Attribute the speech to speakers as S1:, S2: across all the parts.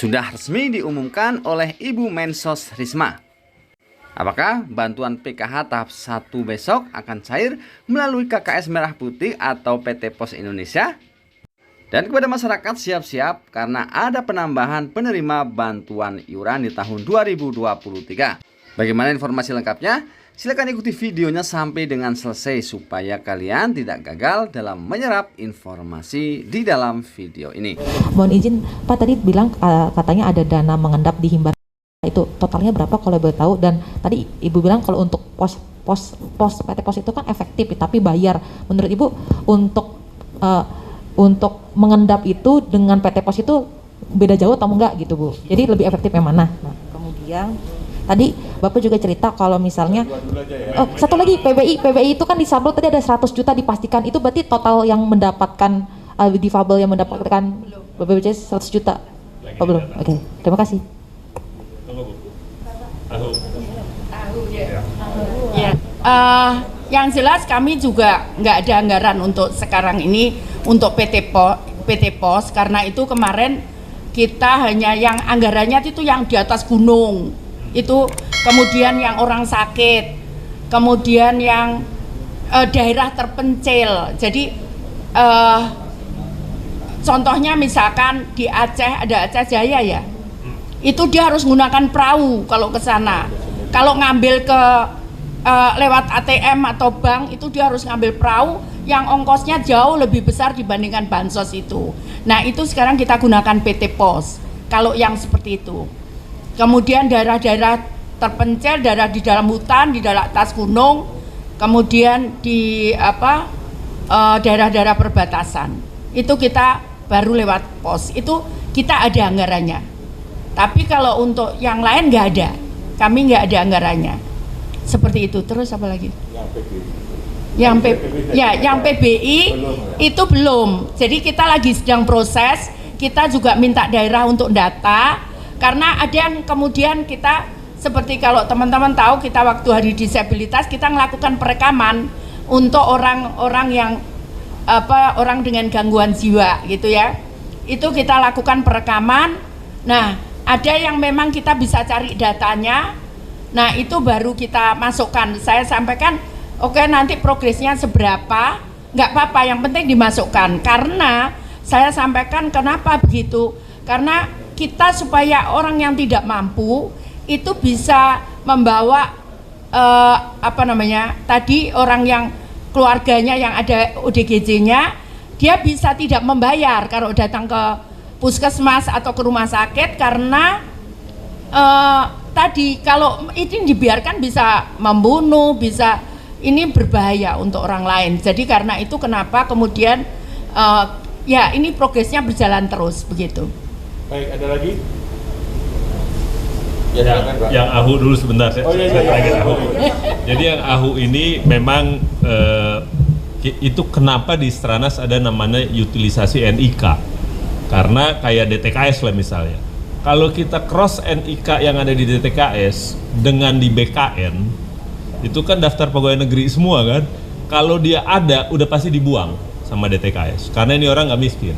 S1: sudah resmi diumumkan oleh Ibu Mensos Risma. Apakah bantuan PKH tahap 1 besok akan cair melalui KKS Merah Putih atau PT Pos Indonesia? Dan kepada masyarakat siap-siap karena ada penambahan penerima bantuan iuran di tahun 2023. Bagaimana informasi lengkapnya? Silakan ikuti videonya sampai dengan selesai supaya kalian tidak gagal dalam menyerap informasi di dalam video ini.
S2: Mohon izin, Pak tadi bilang katanya ada dana mengendap di Himbar. Itu totalnya berapa kalau boleh tahu? Dan tadi Ibu bilang kalau untuk PT Pos itu kan efektif tapi bayar. Menurut Ibu untuk mengendap itu dengan PT Pos itu beda jauh atau enggak gitu Bu? Jadi lebih efektif yang mana? Nah, kemudian tadi Bapak juga cerita kalau misalnya satu lagi PBI itu kan disabel tadi ada 100 juta dipastikan, itu berarti total yang mendapatkan difabel yang mendapatkan BPJS 100 juta. Oh, belum. Oke. Terima kasih.
S3: Yang jelas kami juga nggak ada anggaran untuk sekarang ini untuk PT Pos karena itu kemarin kita hanya yang anggarannya itu yang di atas gunung itu, kemudian yang orang sakit, kemudian yang daerah terpencil. Jadi contohnya misalkan di Aceh ada Aceh Jaya ya, itu dia harus menggunakan perahu kalau ke sana. Kalau ngambil ke lewat ATM atau bank itu dia harus ngambil perahu yang ongkosnya jauh lebih besar dibandingkan bansos itu. Nah itu sekarang kita gunakan PT Pos kalau yang seperti itu. Kemudian daerah-daerah terpencil, daerah di dalam hutan, di daerah atas gunung, kemudian di daerah-daerah perbatasan itu kita baru lewat pos, itu kita ada anggarannya. Tapi kalau untuk yang lain nggak ada, kami nggak ada anggarannya. Seperti itu. Terus apa lagi? Yang PBI itu belum. Jadi kita lagi sedang proses. Kita juga minta daerah untuk data. Karena ada yang kemudian kita, seperti kalau teman-teman tahu, kita waktu hari disabilitas kita melakukan perekaman untuk orang-orang yang orang dengan gangguan jiwa gitu ya. Itu kita lakukan perekaman. Nah, ada yang memang kita bisa cari datanya. Nah, itu baru kita masukkan. Saya sampaikan, oke, nanti progresnya seberapa, nggak apa-apa, yang penting dimasukkan. Karena saya sampaikan kenapa begitu? Karena kita supaya orang yang tidak mampu itu bisa membawa tadi orang yang keluarganya yang ada ODGJ-nya, dia bisa tidak membayar kalau datang ke puskesmas atau ke rumah sakit karena tadi kalau ini dibiarkan bisa membunuh, bisa ini berbahaya untuk orang lain. Jadi karena itu kenapa kemudian ya ini progresnya berjalan terus begitu.
S4: Baik, ada lagi?
S5: Yang AHU dulu sebentar, AHU. Jadi yang AHU ini memang itu kenapa di Stranas ada namanya utilisasi NIK, karena kayak DTKS lah misalnya. Kalau kita cross NIK yang ada di DTKS dengan di BKN, itu kan daftar pegawai negeri semua kan. Kalau dia ada, udah pasti dibuang sama DTKS, karena ini orang nggak miskin,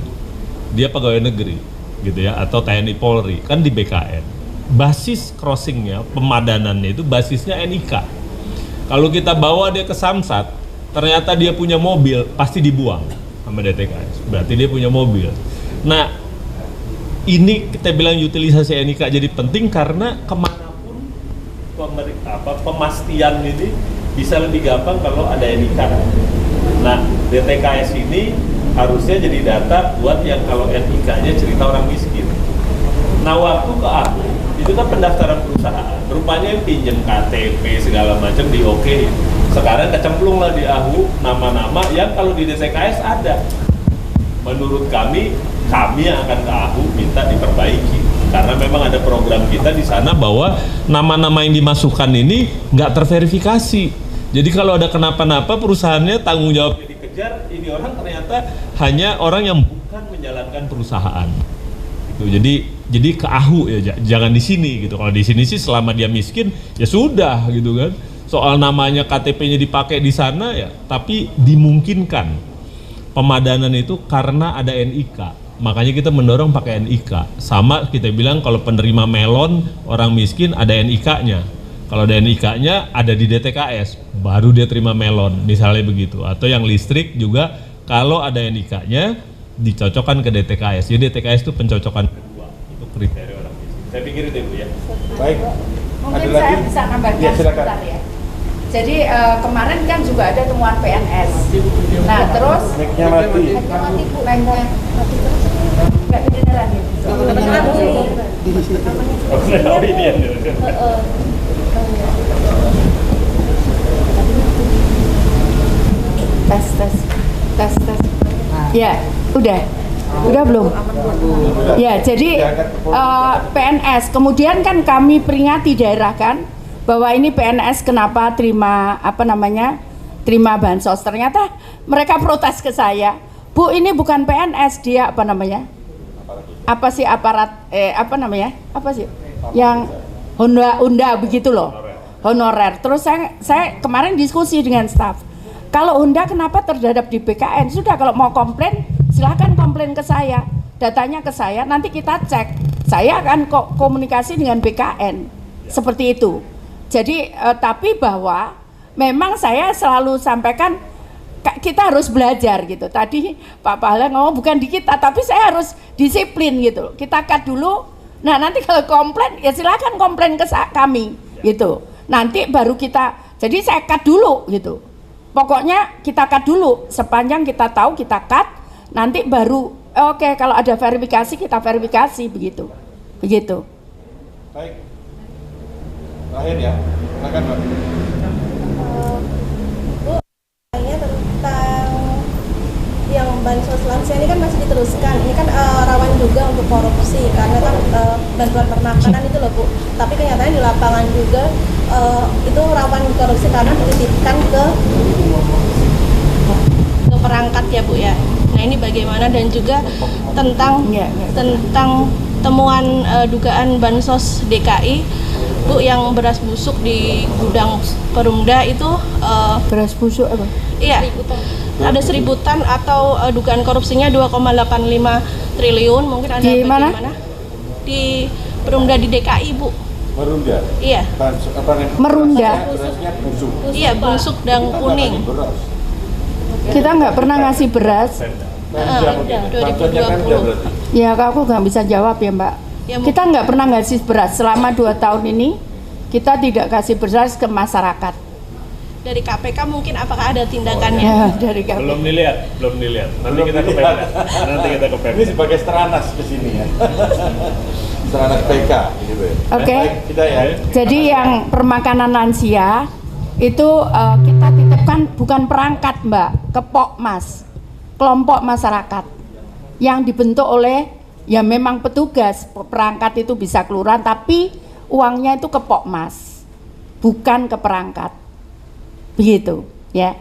S5: dia pegawai negeri gitu ya, atau TNI Polri kan di BKN. Basis crossingnya, pemadanannya itu basisnya NIK. Kalau kita bawa dia ke Samsat, ternyata dia punya mobil, pasti dibuang sama DTKS, berarti dia punya mobil. Nah, ini kita bilang utilisasi NIK jadi penting karena kemanapun pemastian ini bisa lebih gampang kalau ada NIK. Nah, DTKS ini harusnya jadi data buat yang kalau NIK-nya cerita orang miskin. Nah, waktu ke aku itu kan pendaftaran perusahaan, rupanya yang pinjem KTP segala macam di oke. Sekarang kecemplung lah di AHU nama-nama yang kalau di DTKS ada. Menurut kami yang akan ke AHU minta diperbaiki karena memang ada program kita di sana bahwa nama-nama yang dimasukkan ini nggak terverifikasi. Jadi kalau ada kenapa-napa perusahaannya tanggung jawabnya dikejar, ini orang ternyata hanya orang yang bukan menjalankan perusahaan. Gitu. Jadi ke AHU ya, jangan di sini gitu. Kalau di sini sih selama dia miskin ya sudah gitu kan. Soal namanya KTP-nya dipakai di sana ya, tapi dimungkinkan pemadanan itu karena ada NIK. makanya kita mendorong pakai NIK. Sama kita bilang kalau penerima melon orang miskin ada NIK-nya. Kalau ada NIK-nya ada di DTKS, baru dia terima melon, misalnya begitu. Atau yang listrik juga kalau ada NIK-nya dicocokkan ke DTKS. Jadi DTKS itu pencocokan kedua untuk kriteria orang miskin. Saya pikir itu Bu ya.
S4: Baik.
S3: Mungkin
S4: Ada
S3: saya
S4: lagi?
S3: bisa nambahkan
S4: Ya, silakan.
S3: sebentar ya. Jadi kemarin kan juga ada temuan PNS. Nah terus
S4: Mic-nya mati.
S3: nggak kedengeran ya.
S5: Oh ini ya.
S3: Tes. Ya, udah belum? Ya, jadi PNS. Kemudian kan kami peringati daerah kan bahwa ini PNS kenapa terima terima bansos. Ternyata mereka protes ke saya, Bu ini bukan PNS, dia apa sih aparat apa sih yang Honda begitu loh, honorer. Terus saya kemarin diskusi dengan staf. Kalau Honda kenapa terhadap di BKN? Sudah kalau mau komplain silahkan komplain ke saya, datanya ke saya, nanti kita cek. Saya akan komunikasi dengan BKN seperti itu. Jadi tapi bahwa memang saya selalu sampaikan kita harus belajar gitu. Tadi Pak Pahala ngomong bukan di kita, tapi saya harus disiplin gitu. Kita cut dulu. Nah nanti kalau komplain ya silakan komplain ke kami gitu. Nanti baru kita. Jadi saya cut dulu gitu. Pokoknya kita cut dulu, sepanjang kita tahu kita cut, nanti baru oke, kalau ada verifikasi kita verifikasi begitu.
S4: Baik. Terakhir ya. Silakan Mbak.
S6: Bu, tanya tentang yang bansos lansia ini kan masih diteruskan. Ini kan rawan juga untuk korupsi karena kan bantuan permakanan itu loh Bu. Tapi kenyataannya di lapangan juga itu rawan korupsi karena dititipkan ke perangkat ya Bu ya. Nah ini bagaimana, dan juga tentang temuan dugaan bansos DKI Bu yang beras busuk di gudang Perumda itu
S3: Beras busuk apa?
S6: iya ada 1.000 ton atau dugaan korupsinya 2,85 triliun. Mungkin ada
S3: Di mana?
S6: di Perumda di DKI Bu.
S4: Merunda.
S6: Iya.
S3: Merunda.
S4: Berasnya busuk.
S6: Iya busuk dan kuning.
S4: Beras.
S3: Kita nggak pernah ngasih beras.
S4: Bantuannya kan udah berarti.
S3: Ya aku nggak bisa jawab ya Mbak.
S6: Ya, Bu.
S3: Kita nggak pernah ngasih beras selama 2 tahun ini. Kita tidak kasih beras ke masyarakat.
S6: Dari KPK mungkin apakah ada tindakannya?
S3: Ya, dari kami.
S5: Belum dilihat. Nanti kita ke Pemda.
S4: Ini sebagai Stranas ke sini ya. Stranas PK gitu ya.
S3: Oke.
S4: Baik, kita ya.
S3: Jadi yang permakanan lansia itu kita titipkan bukan perangkat Mbak, ke Pokmas, kelompok masyarakat yang dibentuk oleh ya memang petugas. Perangkat itu bisa kelurahan tapi uangnya itu ke Pokmas, bukan ke perangkat, begitu ya.